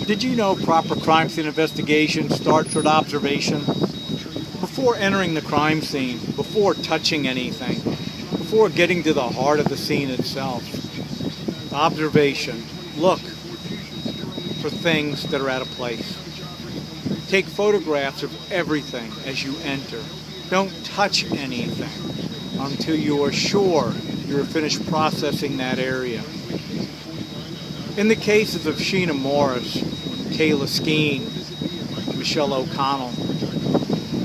Did you know proper crime scene investigation starts with observation? Before entering the crime scene, before touching anything, before getting to the heart of the scene itself, observation. Look for things that are out of place. Take photographs of everything as you enter. Don't touch anything until you are sure you're finished processing that area. In the cases of Sheena Morris, Kayla Skeen, Michelle O'Connell,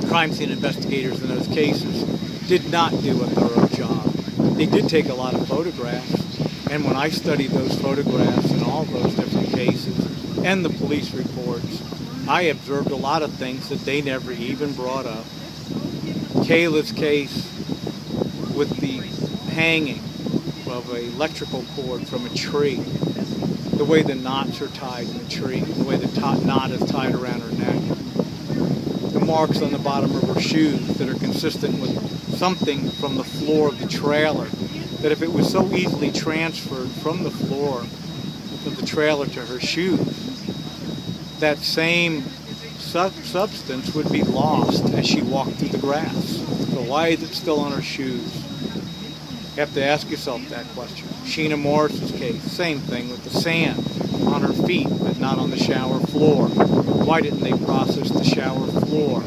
crime scene investigators in those cases did not do a thorough job. They did take a lot of photographs, and when I studied those photographs in all those different cases and the police reports, I observed a lot of things that they never even brought up. Kayla's case with the hanging of an electrical cord from a tree, the way the knots are tied in the tree, the way the knot is tied around her neck, the marks on the bottom of her shoes that are consistent with something from the floor of the trailer, that if it was so easily transferred from the floor of the trailer to her shoes, that same substance would be lost as she walked through the grass. So why is it still on her shoes? You have to ask yourself that question. Sheena Morris's case, same thing with the sand on her feet, but not on the shower floor. Why didn't they process the shower floor?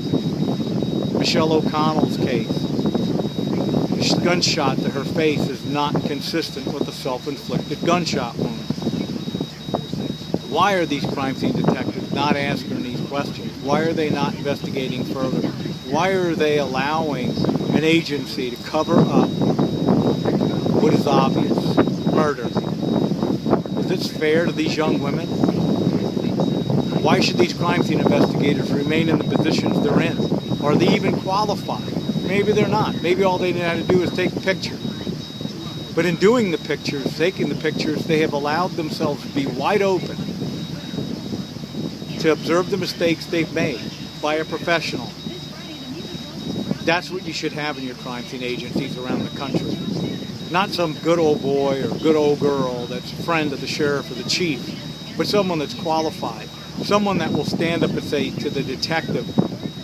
Michelle O'Connell's case, the gunshot to her face is not consistent with a self-inflicted gunshot wound. Why are these crime scene detectives not answering these questions? Why are they not investigating further? Why are they allowing an agency to cover up what is obvious? Murder. Is this fair to these young women? Why should these crime scene investigators remain in the positions they're in? Are they even qualified? Maybe they're not. Maybe all they know how to do is take pictures. But in doing the pictures, taking the pictures, they have allowed themselves to be wide open to observe the mistakes they've made by a professional. That's what you should have in your crime scene agencies around the country. Not some good old boy or good old girl that's a friend of the sheriff or the chief, but someone that's qualified. Someone that will stand up and say to the detective,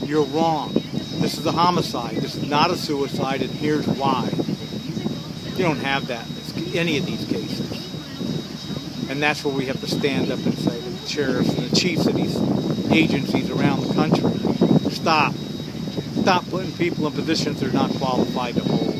you're wrong. This is a homicide. This is not a suicide, and here's why. You don't have that in any of these cases. And that's where we have to stand up and say to the sheriffs and the chiefs of these agencies around the country, stop. Stop putting people in positions they're not qualified to hold.